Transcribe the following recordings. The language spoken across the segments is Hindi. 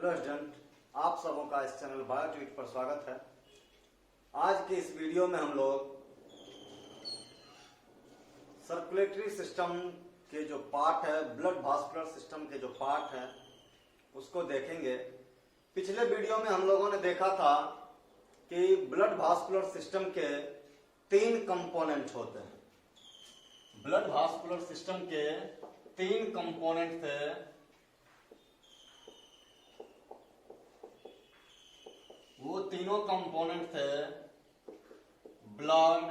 हेलो स्टूडेंट, आप सबों का इस चैनल बायोट्वीट पर स्वागत है। आज के इस वीडियो में हम लोग सर्कुलेटरी सिस्टम के जो पार्ट है, ब्लड वास्कुलर सिस्टम के जो पार्ट है, उसको देखेंगे। पिछले वीडियो में हम लोगों ने देखा था कि ब्लड वास्कुलर सिस्टम के 3 कंपोनेंट होते हैं। ब्लड वास्कुलर सिस्टम के 3 कंपोनेंट थे। वो तीनों कंपोनेंट थे ब्लड,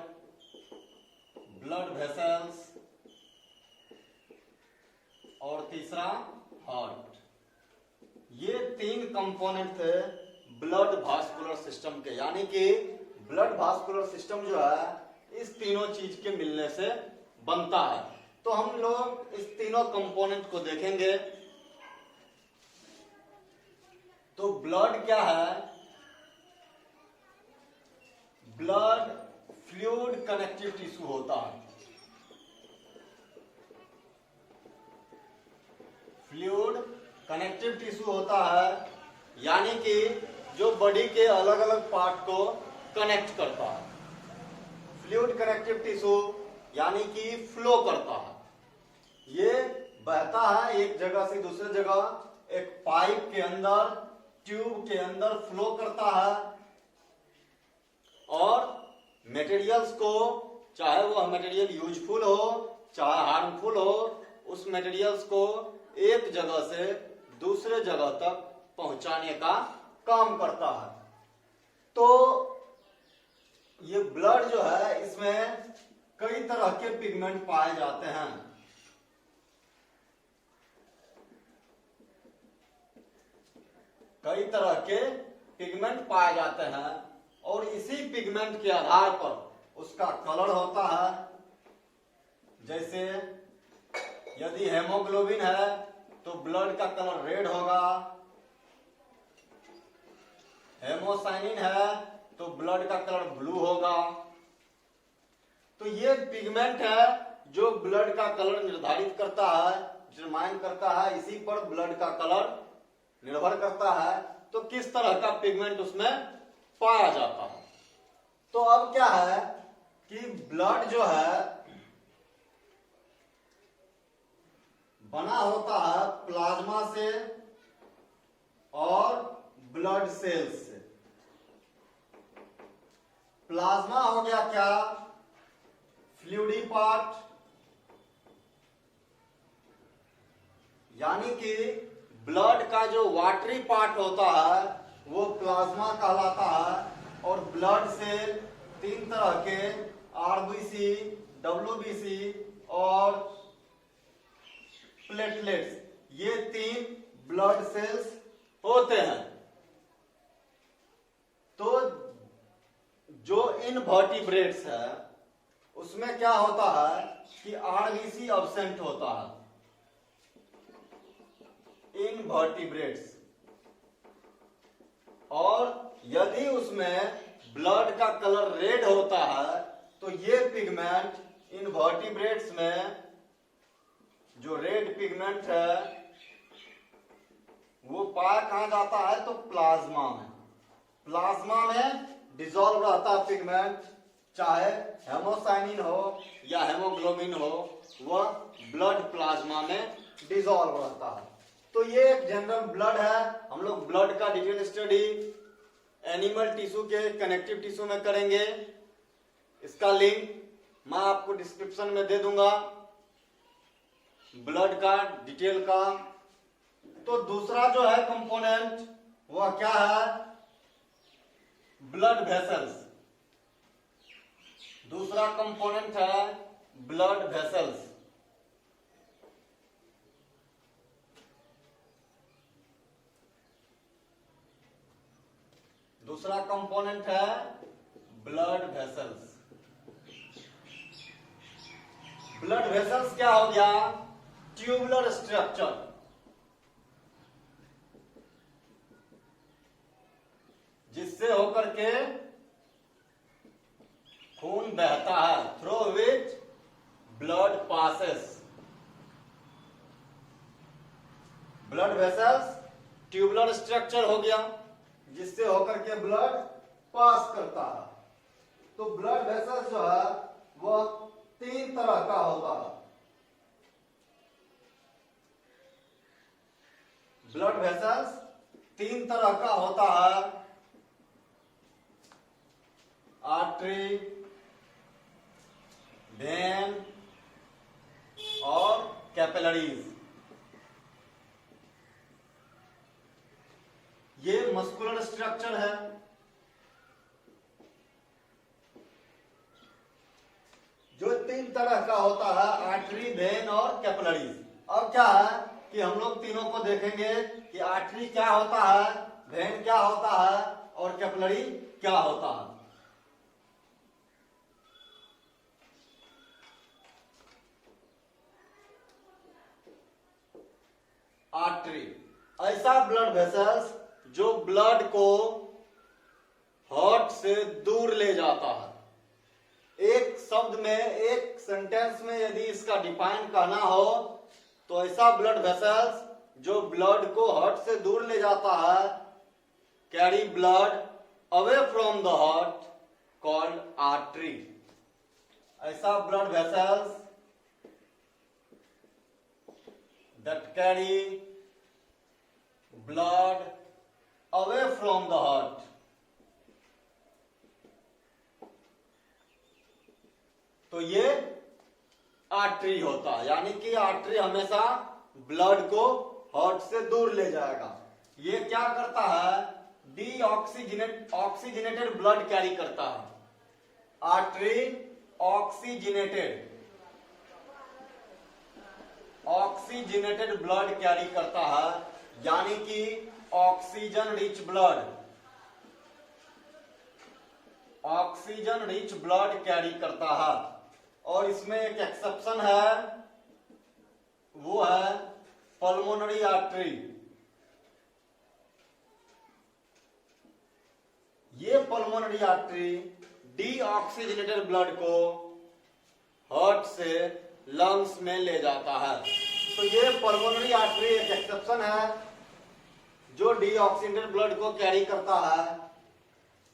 ब्लड वेसल्स और तीसरा हार्ट। ये 3 कंपोनेंट थे ब्लड वास्कुलर सिस्टम के, यानी कि ब्लड वास्कुलर सिस्टम जो है इस तीनों चीज के मिलने से बनता है। तो हम लोग इस तीनों कंपोनेंट को देखेंगे। तो ब्लड क्या है? ब्लड फ्लूइड कनेक्टिव टिश्यू होता है। फ्लूइड कनेक्टिव टिश्यू होता है, यानी कि जो बॉडी के अलग अलग पार्ट को कनेक्ट करता है। फ्लूइड कनेक्टिव टिश्यू यानी कि फ्लो करता है। ये बहता है एक जगह से दूसरे जगह, एक पाइप के अंदर, ट्यूब के अंदर फ्लो करता है और मटेरियल्स को, चाहे वह मटेरियल यूजफुल हो चाहे हार्मफुल हो, उस मटेरियल्स को एक जगह से दूसरे जगह तक पहुंचाने का काम करता है। तो ये ब्लड जो है, इसमें कई तरह के पिगमेंट पाए जाते हैं। कई तरह के पिगमेंट पाए जाते हैं और इसी पिगमेंट के आधार पर उसका कलर होता है। जैसे यदि हेमोग्लोबिन है तो ब्लड का कलर रेड होगा, हेमोसाइनिन है तो ब्लड का कलर ब्लू होगा। तो ये पिगमेंट है जो ब्लड का कलर निर्धारित करता है, डिटरमाइन करता है। इसी पर ब्लड का कलर निर्भर करता है तो किस तरह का पिगमेंट उसमें पाया जाता है। तो अब क्या है कि ब्लड जो है बना होता है प्लाज्मा से और ब्लड सेल्स से। प्लाज्मा हो गया क्या? फ्लूइडी पार्ट, यानी कि ब्लड का जो वाटरी पार्ट होता है वो प्लाज्मा कहलाता है। और ब्लड सेल 3 तरह के, आरबीसी, डब्ल्यूबीसी और प्लेटलेट्स, ये 3 ब्लड सेल्स होते हैं। तो जो इनवर्टिब्रेट्स है उसमें क्या होता है कि आरबीसी अब्सेंट होता है। इनवर्टिब्रेट्स, और यदि उसमें ब्लड का कलर रेड होता है तो ये पिगमेंट इनवर्टिब्रेट्स में, जो रेड पिगमेंट है वो पाया कहां जाता है? तो प्लाज्मा में। प्लाज्मा में डिसॉल्व रहता है पिगमेंट, चाहे हेमोसाइनिन हो या हेमोग्लोबिन हो, वह ब्लड प्लाज्मा में डिसॉल्व रहता है। तो ये एक जनरल ब्लड है। हम लोग ब्लड का डिटेल स्टडी एनिमल टिश्यू के कनेक्टिव टिश्यू में करेंगे। इसका लिंक मैं आपको डिस्क्रिप्शन में दे दूंगा, ब्लड का डिटेल का। तो दूसरा जो है कंपोनेंट वह क्या है? Blood vessels. दूसरा कंपोनेंट है ब्लड वेसल्स। दूसरा कंपोनेंट है ब्लड वेसल्स। ब्लड वेसल्स क्या हो गया? ट्यूबुलर स्ट्रक्चर, जिससे होकर के खून बहता है, through which blood passes. Blood vessels tubular structure हो गया जिससे होकर के ब्लड पास करता है। तो ब्लड वेसल्स जो है वह 3 तरह का होता है। ब्लड वेसल्स 3 तरह का होता है, आर्टरी, वेन और कैपिलरीज। ये मस्कुलर स्ट्रक्चर है। जो 3 तरह का होता है, आर्टरी, वेन और कैपिलरीज। अब क्या है कि हम लोग तीनों को देखेंगे कि आर्टरी क्या होता है, वेन क्या होता है और कैपिलरी क्या होता है। आर्टरी ऐसा ब्लड वेसल्स जो ब्लड को हार्ट से दूर ले जाता है। एक शब्द में, एक सेंटेंस में यदि इसका डिफाइन करना हो तो ऐसा ब्लड वेसल्स जो ब्लड को हार्ट से दूर ले जाता है, carry blood away from the heart, called artery. ऐसा blood vessels that carry blood away from the heart, तो ये आर्टरी होता है। यानी कि आर्टरी हमेशा ब्लड को हार्ट से दूर ले जाएगा। ये क्या करता है, ऑक्सीजनेटेड ब्लड कैरी करता है। आर्टरी ऑक्सीजनेटेड ब्लड कैरी करता है, यानी कि ऑक्सीजन रिच ब्लड कैरी करता है। और इसमें एक एक्सेप्शन है, वो है पल्मोनरी आर्टरी। ये पल्मोनरी आर्टरी डीऑक्सीजनेटेड ब्लड को हार्ट से लंग्स में ले जाता है। तो ये पल्मोनरी आर्टरी एक एक्सेप्शन है जो डीऑक्सीजनेटेड ब्लड को कैरी करता है।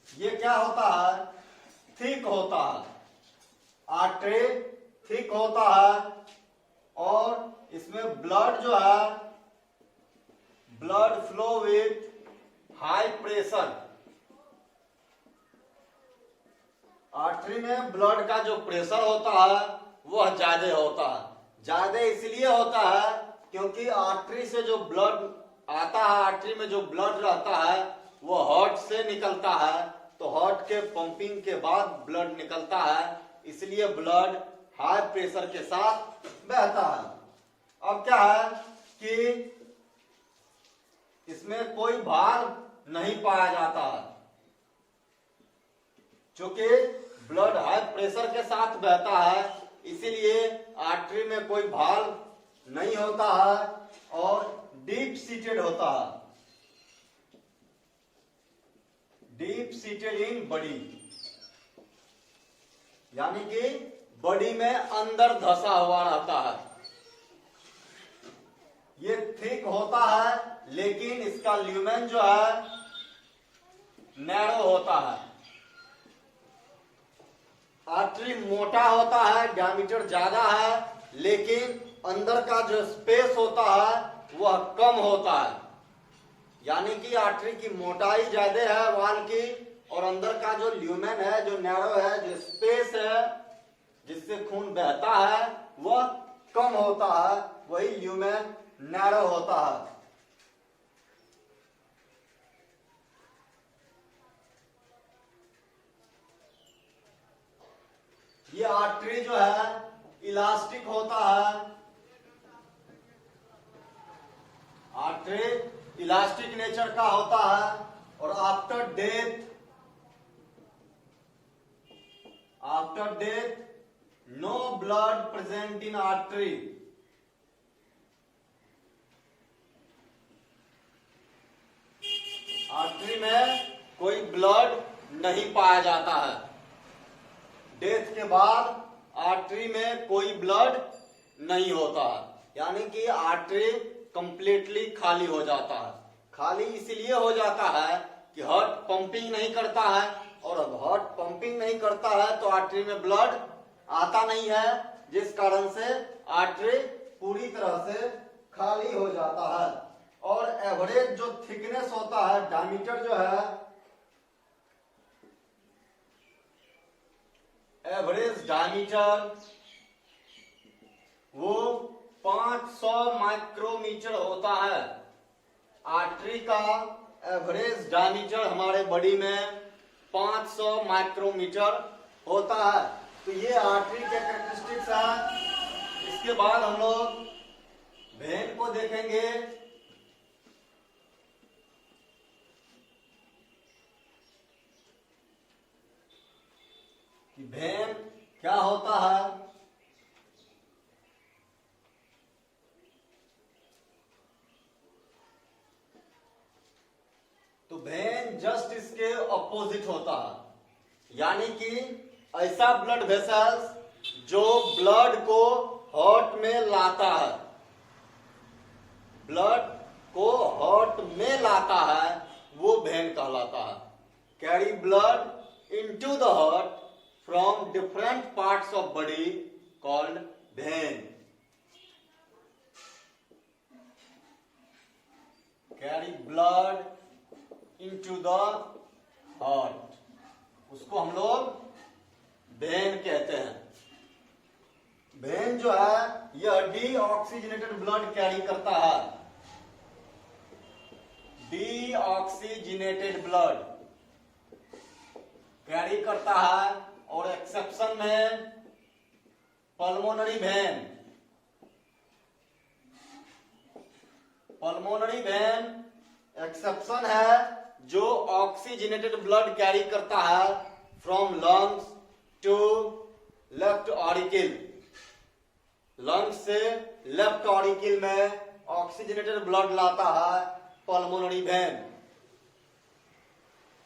ये क्या होता है, थिक होता है। आर्टरी थिक होता है और इसमें ब्लड जो है, blood flow with high pressure. Artery में ब्लड का जो प्रेशर होता है वह ज्यादा होता है। ज्यादा इसलिए होता है क्योंकि आर्टरी से जो ब्लड आता है, आर्टरी में जो ब्लड रहता है वो हार्ट से निकलता है। तो हार्ट के पंपिंग के बाद ब्लड निकलता है, इसलिए ब्लड हाई प्रेशर के साथ बहता है। अब क्या है कि इसमें कोई भार नहीं पाया जाता है, क्योंकि ब्लड हाई प्रेशर के साथ बहता है, इसीलिए आर्टरी में कोई भाल्व नहीं होता है और डीप सीटेड होता है, डीप सीटेड इन बॉडी, यानी कि बॉडी में अंदर धसा हुआ रहता है। ये थिक होता है लेकिन इसका ल्यूमेन जो है नैरो होता है। आर्टरी मोटा होता है, डायमीटर ज्यादा है, लेकिन अंदर का जो स्पेस होता है वह कम होता है। यानी कि आर्टरी की मोटाई ज्यादा है वाल की, और अंदर का जो ल्यूमेन है, जो नैरो है, जो स्पेस है जिससे खून बहता है वह कम होता है, वही ल्यूमेन नैरो होता है। ये आर्टरी जो है इलास्टिक होता है। आर्टरी इलास्टिक नेचर का होता है और after death no blood present in artery. Artery में कोई ब्लड नहीं पाया जाता है। डेथ के बाद आर्टरी में कोई ब्लड नहीं होता है, यानी कि आर्टरी कंप्लीटली खाली हो जाता है। खाली इसलिए हो जाता है कि हार्ट पंपिंग नहीं करता है, और अब हार्ट पंपिंग नहीं करता है तो आर्टरी में ब्लड आता नहीं है, जिस कारण से आर्टरी पूरी तरह से खाली हो जाता है। और एवरेज जो थिकनेस होता है, डायमीटर जो है, एवरेज डायमीटर वो 500 माइक्रोमीटर होता है। आर्टरी का एवरेज डायमीटर हमारे बॉडी में 500 माइक्रोमीटर होता है। तो ये आर्टरी के कैरेक्टरिस्टिक्स हैं। इसके बाद हम लोग वेन को देखेंगे। कि वेन क्या होता है। तो वेन जस्ट इसके अपोजिट होता है, यानी कि ऐसा ब्लड वेसल्स जो ब्लड को हार्ट में लाता है, ब्लड को हार्ट में लाता है, वो वेन कहलाता है। Carry blood into the heart from different parts of body called when. Carry blood into the heart, उसको हम लोग वेन कहते हैं। वेन जो है यह डीऑक्सीजनेटेड ब्लड कैरी करता है। डीऑक्सीजनेटेड ब्लड कैरी करता है। और एक्सेप्शन में pulmonary vein, pulmonary vein exception है जो ऑक्सीजनेटेड ब्लड कैरी करता है from lungs to left auricle. Lungs से लेफ्ट ऑरिकल में ऑक्सीजनेटेड ब्लड लाता है पल्मोनरी वेन।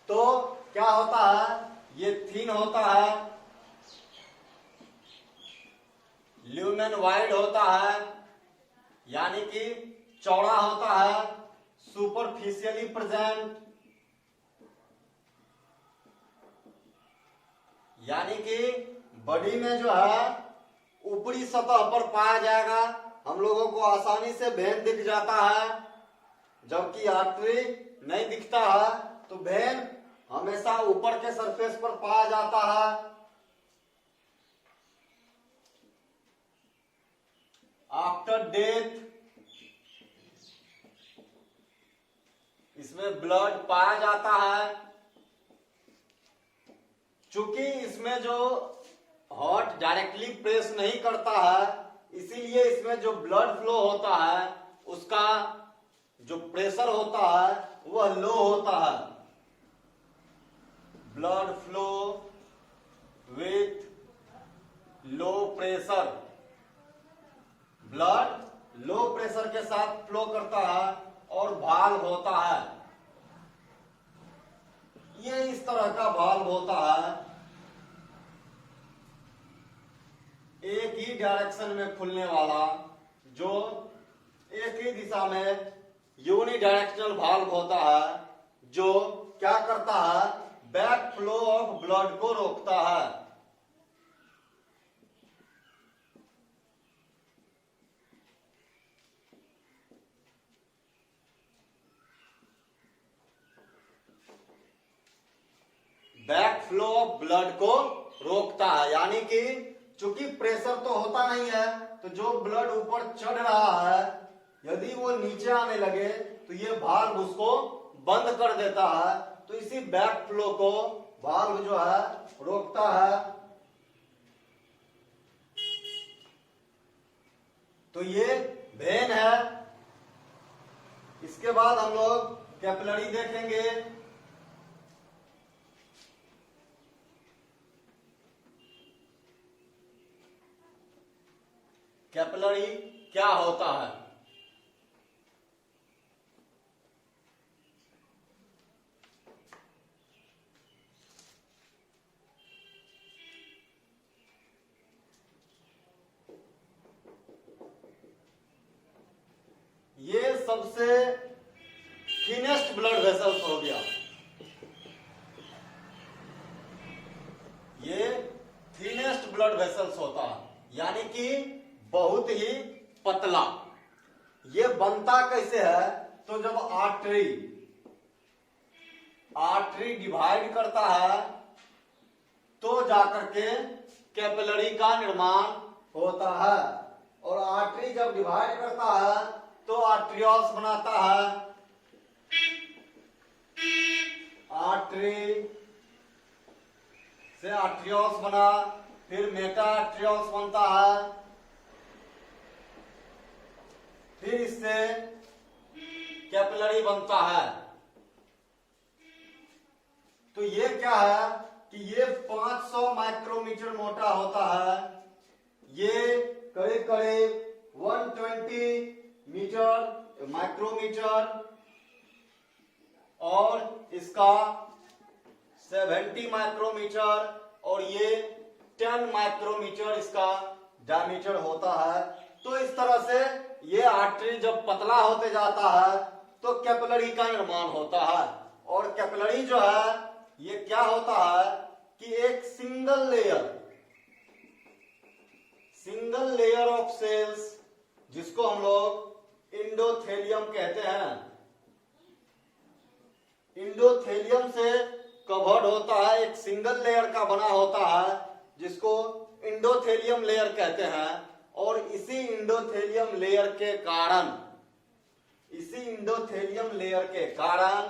तो क्या होता है, ये थिन होता है, ल्यूमेन वाइड होता है, यानी कि चौड़ा होता है, सुपरफिशियली प्रेजेंट, यानी कि बॉडी में जो है ऊपरी सतह पर पाया जाएगा। हम लोगों को आसानी से वेन दिख जाता है, जबकि आर्टरी नहीं दिखता है। तो वेन हमेशा ऊपर के सरफेस पर पाया जाता है। आफ्टर डेथ इसमें ब्लड पाया जाता है। चूंकि इसमें जो हार्ट डायरेक्टली प्रेस नहीं करता है, इसीलिए इसमें जो ब्लड फ्लो होता है उसका जो प्रेशर होता है वह लो होता है। Blood flow with low pressure, blood low pressure के साथ फ्लो करता है और वाल्व होता है। ये इस तरह का वाल्व होता है, एक ही डायरेक्शन में खुलने वाला, जो एक ही दिशा में यूनिडायरेक्शनल वाल्व होता है, जो क्या करता है, बैक फ्लो ऑफ ब्लड को रोकता है। बैक फ्लो ऑफ ब्लड को रोकता है, यानी कि चूंकि प्रेशर तो होता नहीं है, तो जो ब्लड ऊपर चढ़ रहा है यदि वो नीचे आने लगे तो ये वाल्व उसको बंद कर देता है। तो इसी बैक फ्लो को वाल्व जो है रोकता है। तो ये वेन है। इसके बाद हम लोग कैपिलरी देखेंगे। कैपिलरी क्या होता है? ये सबसे थिनेस्ट थिनेस्ट ब्लड वेसल्स हो गया, ये थिनेस्ट ब्लड वेसल्स होता है, यानी कि बहुत ही पतला। ये बनता कैसे है, तो जब आर्टरी डिवाइड करता है तो जाकर के कैपिलरी का निर्माण होता है, और आर्टरी जब डिवाइड करता है तो आर्ट्रियोल्स बनाता है। आर्टरी से आर्ट्रियोल्स बना, फिर मेटा आर्ट्रियोल्स बनता है, फिर इससे कैपिलरी बनता है। तो ये क्या है कि ये 500 माइक्रोमीटर मोटा होता है, ये करीब करीब 120 माइक्रोमीटर, और इसका 70 माइक्रोमीटर, और ये 10 माइक्रोमीटर इसका डायमीटर होता है। तो इस तरह से ये आर्टरी जब पतला होते जाता है तो कैपिलरी का निर्माण होता है, और कैपिलरी जो है ये क्या होता है कि एक सिंगल लेयर ऑफ सेल्स, जिसको हम लोग इंडोथेलियम कहते हैं, इंडोथेलियम से कवर्ड होता है, एक सिंगल लेयर का बना होता है जिसको इंडोथेलियम लेयर कहते हैं। और इसी इंडोथेलियम लेयर के कारण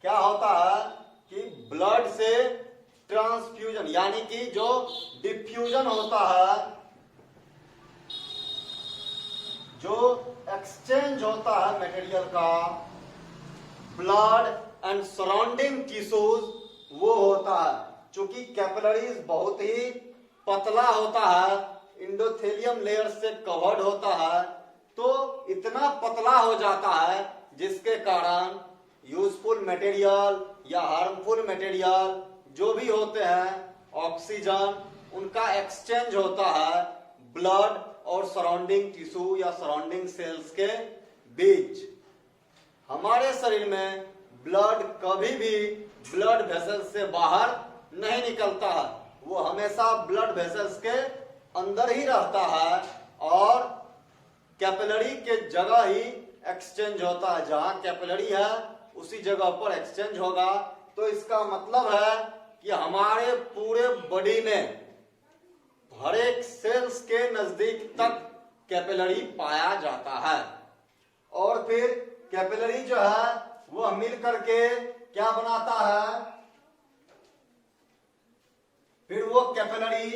क्या होता है कि ब्लड से ट्रांसफ्यूजन, यानी कि जो डिफ्यूजन होता है, जो एक्सचेंज होता है मटेरियल का, ब्लड एंड सराउंडिंग टिश्यूज, वो होता है। चूंकि कैपिलरीज बहुत ही पतला होता है, इंडोथेलियम लेयर से कवर्ड होता है, तो इतना पतला हो जाता है जिसके कारण यूजफुल मटेरियल या हार्मफुल मटेरियल जो भी होते हैं, ऑक्सीजन, उनका एक्सचेंज होता है ब्लड और सराउंडिंग टिश्यू या सराउंडिंग सेल्स के बीच। हमारे शरीर में ब्लड कभी भी ब्लड वेसल्स से बाहर नहीं निकलता है, वो हमेशा ब्लड वेसल्स के अंदर ही रहता है, और कैपिलरी के जगह ही एक्सचेंज होता है। जहां कैपिलरी है उसी जगह पर एक्सचेंज होगा। तो इसका मतलब है कि हमारे पूरे बॉडी में हर एक सेल्स के नजदीक तक कैपिलरी पाया जाता है, और फिर कैपिलरी जो है वो मिल करके क्या बनाता है, फिर वो कैपिलरी,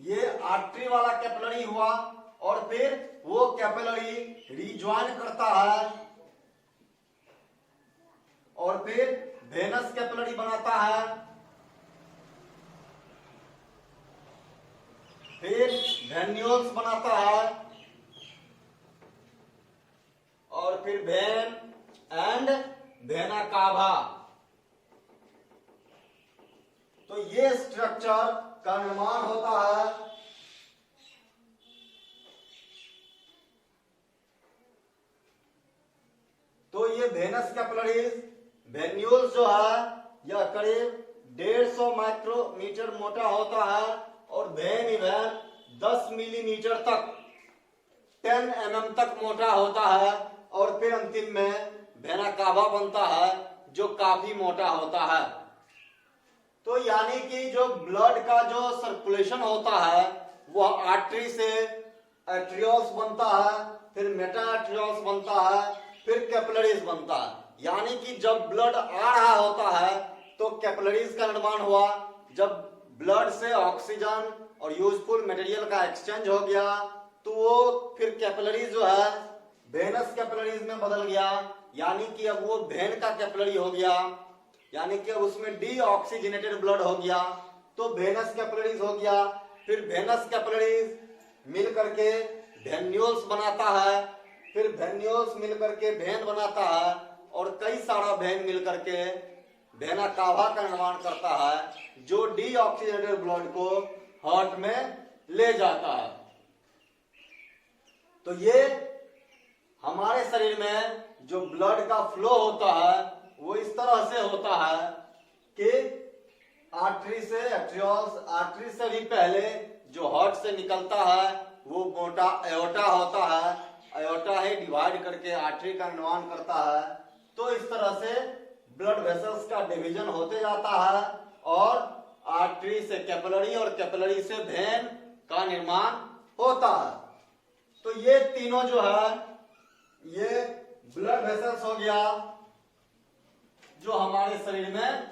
ये आर्टरी वाला कैपिलरी हुआ, और फिर वो कैपिलरी रिज्वाइन करता है, और फिर वेनस कैपिलरी बनाता है, फिर वेन्यूल्स बनाता है, और फिर वेन एंड वेना कावा। तो ये स्ट्रक्चर का निर्माण होता है। तो ये वेनस कैपिलरीज, वेन्यूल्स जो है यह करीब 150 माइक्रोमीटर मोटा होता है, और वेन इवन 10 मिलीमीटर तक 10 mm तक मोटा होता है, और फिर अंतिम में वेना कावा बनता है जो काफी मोटा होता है। तो यानी कि जो ब्लड का जो सर्कुलेशन होता है वह आर्टरी से आर्ट्रियोल्स बनता है, फिर मेटा आर्ट्रियोल्स बनता है, फिर कैपिलरीज बनता है। यानी कि जब ब्लड आ रहा होता है तो कैपिलरीज का निर्माण हुआ, जब ब्लड से ऑक्सीजन और यूजफुल मटेरियल का एक्सचेंज हो गया तो वो फिर कैपिलरीज जो है वेनस कैपिलरीज में बदल गया, यानी कि अब वो वेन का कैपिलरी हो गया, यानी कि अब उसमें डीऑक्सीजनेटेड ब्लड हो गया, तो वेनस कैपिलरीज हो गया। फिर वेनस कैपिलरीज मिल करके वेन्यूल्स बनाता है, फिर वेन्यूल्स मिल करके वेन बनाता है, और कई सारा वेन मिल करके वेना कावा का निर्माण करता है, जो डीऑक्सीजनेटेड ब्लड को हार्ट में ले जाता है। तो ये हमारे शरीर में जो ब्लड का फ्लो होता है वो इस तरह से होता है कि आर्टरी से एट्रियोल्स, आर्टरी से भी पहले जो हार्ट से निकलता है वो मोटा एओर्टा होता है, एओर्टा ही डिवाइड करके आर्टरी का निर्माण करता है। तो इस तरह से ब्लड वेसल्स का डिवीजन होते जाता है और आर्टरी से कैपिलरी और कैपिलरी से वेन का निर्माण होता है। तो ये तीनों जो है ये ब्लड वेसल्स हो गया जो हमारे शरीर में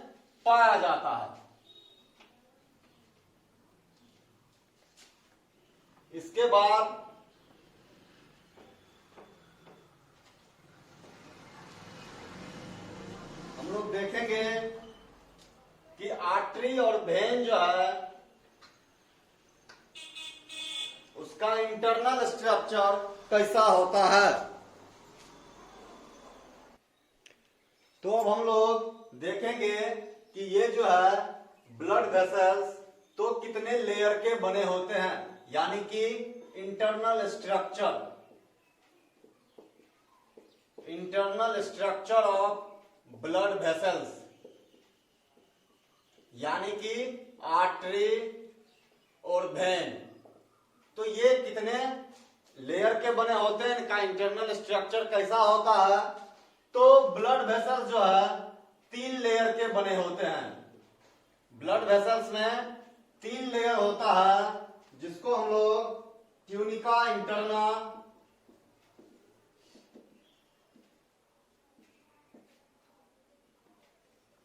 पाया जाता है। इसके बाद हम लोग देखेंगे कि आर्टरी और वेन जो है उसका इंटरनल स्ट्रक्चर कैसा होता है। तो अब हम लोग देखेंगे कि ये जो है ब्लड वेसल्स तो कितने लेयर के बने होते हैं, यानी कि internal structure of blood vessels, यानी कि आर्टरी और वेन। तो ये कितने लेयर के बने होते हैं, इनका इंटरनल स्ट्रक्चर कैसा होता है। तो ब्लड वेसल्स जो है 3 लेयर के बने होते हैं। ब्लड वेसल्स में 3 लेयर होता है जिसको हम लोग ट्यूनिका इंटरना,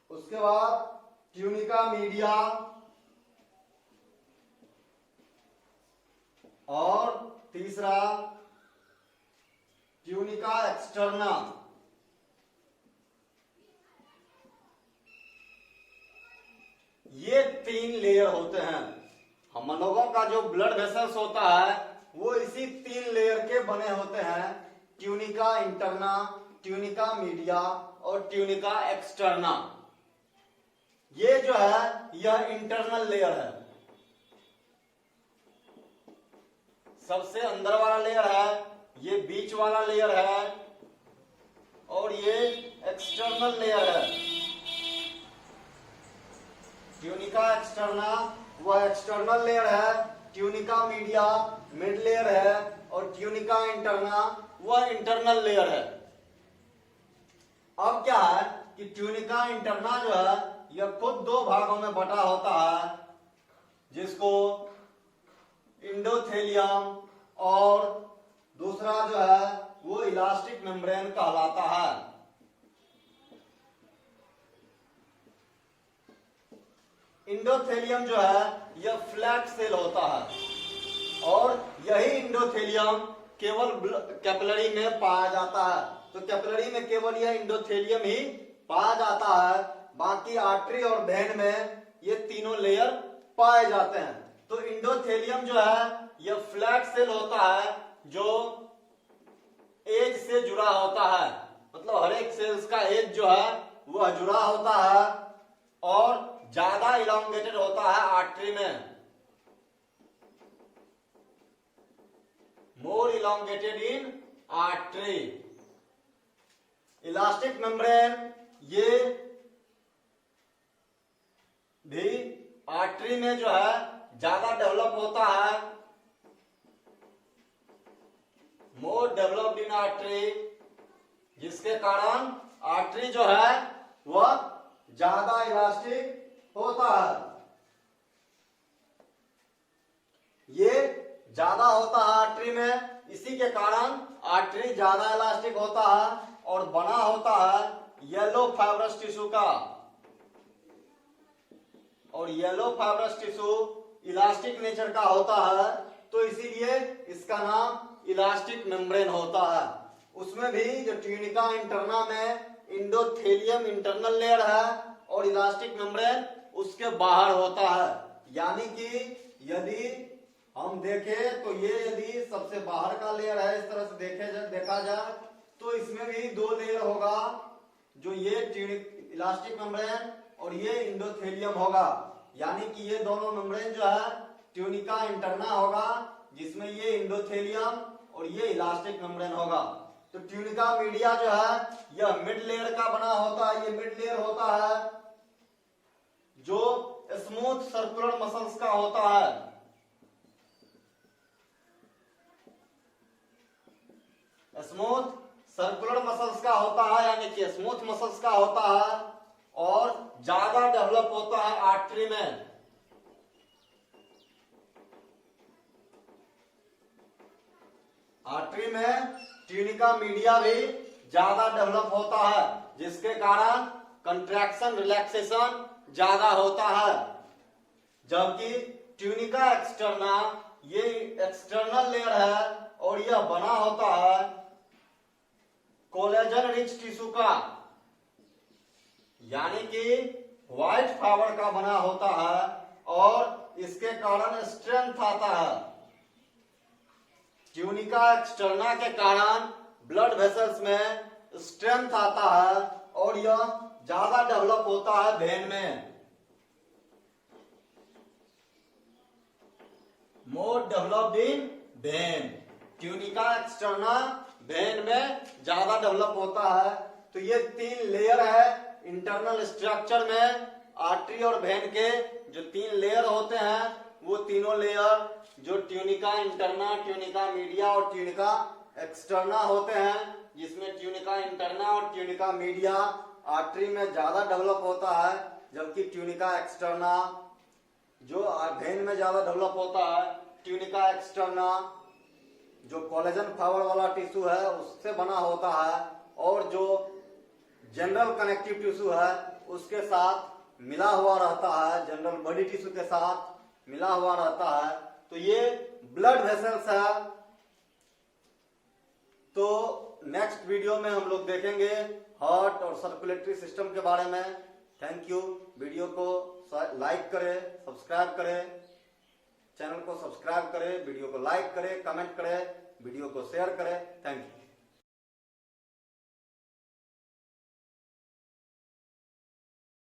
उसके बाद ट्यूनिका मीडिया और तीसरा ट्यूनिका एक्सटर्ना। ये 3 लेयर होते हैं। हम लोगों का जो ब्लड वेसल्स होता है वो इसी 3 लेयर के बने होते हैं, ट्यूनिका इंटरना, ट्यूनिका मीडिया और ट्यूनिका एक्सटर्ना। ये जो है यह इंटरनल लेयर है, सबसे अंदर वाला लेयर है, ये बीच वाला लेयर है और ये एक्सटर्नल लेयर है। ट्यूनिका एक्सटर्ना वह एक्सटर्नल लेयर है, ट्यूनिका मीडिया मिड लेयर है और ट्यूनिका इंटरना वह इंटरनल लेयर है। अब क्या है कि ट्यूनिका इंटरना जो है यह खुद 2 भागों में बटा होता है, जिसको इंडोथेलियम और दूसरा जो है वो इलास्टिक मेम्ब्रेन कहलाता है। इंडोथेलियम जो है यह फ्लैट सेल होता है और यही इंडोथेलियम केवल कैपिलरी में पाया जाता है। तो कैपिलरी में केवल यह इंडोथेलियम ही पाया जाता है, बाकी आर्टरी और वेन में ये तीनों लेयर पाए जाते हैं। तो इंडोथेलियम जो है यह फ्लैट सेल होता है जो एज से जुड़ा होता है, मतलब हर एक सेल्स का एज जो है वह जुड़ा होता है और ज्यादा इलांगेटेड होता है आर्टरी में, मोर इलांगेटेड इन आर्टरी। इलास्टिक मेम्ब्रेन ये भी आर्टरी में जो है ज्यादा डेवलप होता है, मोर डेवलप्ड इन आर्टरी, जिसके कारण आर्टरी जो है वह ज्यादा इलास्टिक होता है। ये ज्यादा होता है आर्टरी में, इसी के कारण आर्टरी ज्यादा इलास्टिक होता है और बना होता है येलो फाइब्रस टिश्यू का, और yellow fibrous tissue elastic nature का होता है, तो इसीलिए इसका नाम इलास्टिक मेम्ब्रेन होता है। उसमें भी जो ट्यूनिका इंटरना में इंडोथेलियम इंटरनल लेयर है और इलास्टिक मेम्ब्रेन उसके बाहर होता है। यानी कि यदि हम देखें तो ये यदि सबसे बाहर का लेयर है, इस तरह से देखा जाए तो इसमें भी 2 लेयर होगा, जो ये इलास्टिक मेम्ब्रेन और ये इंडोथेलियम होगा। यानी कि ये दोनों मेम्ब्रेन जो है ट्यूनिका इंटरना होगा, जिसमें ये इंडोथेलियम और ये इलास्टिक मेम्ब्रेन होगा। तो ट्यूनिका मीडिया जो है यह मिड लेयर का बना होता है। ये मिड लेयर होता है जो स्मूथ सर्कुलर मसल्स का होता है। स्मूथ सर्कुलर मसल्स का होता है, यानी कि स्मूथ मसल्स का होता है और ज्यादा डेवलप होता है आर्टरी में। आर्टरी में ट्यूनिका मीडिया भी ज्यादा डेवलप होता है, जिसके कारण कंट्रैक्शन रिलैक्सेशन ज्यादा होता है। जबकि ट्यूनिका एक्सटर्ना ये एक्सटर्नल लेयर है और यह बना होता है कोलेजन रिच टिश्यू का, यानी कि व्हाइट फाइबर का बना होता है और इसके कारण स्ट्रेंथ आता है। ट्यूनिका एक्सटर्ना के कारण ब्लड वेसल्स में स्ट्रेंथ आता है और यह ज्यादा डेवलप होता है वेन में। More developed in when. Tunica externa when में ज्यादा डेवलप होता है। तो ये 3 लेयर है इंटरनल स्ट्रक्चर में। आर्टरी और वेन के जो 3 लेयर होते हैं वो तीनों लेयर जो ट्यूनिका इंटरना, ट्यूनिका मीडिया और ट्यूनिका एक्सटर्ना होते हैं, जिसमें ट्यूनिका इंटरना और ट्यूनिका मीडिया आर्टरी में ज्यादा डेवलप होता है, जबकि ट्यूनिका एक्सटर्ना जो वेन में ज्यादा डेवलप होता है। ट्यूनिका एक्सटर्ना जो कोलेजन फाइबर वाला टिश्यू है उससे बना होता है और जो जनरल कनेक्टिव टिश्यू है उसके साथ मिला हुआ रहता है, जनरल बॉडी टिश्यू के साथ मिला हुआ रहता है। तो ये ब्लड वेसल्स है। तो नेक्स्ट वीडियो में हम लोग देखेंगे हार्ट और सर्कुलेटरी सिस्टम के बारे में। Thank you. वीडियो को लाइक करें, सब्सक्राइब करें, चैनल को सब्सक्राइब करें, वीडियो को लाइक करें, कमेंट करें, वीडियो को शेयर करें। Thank you.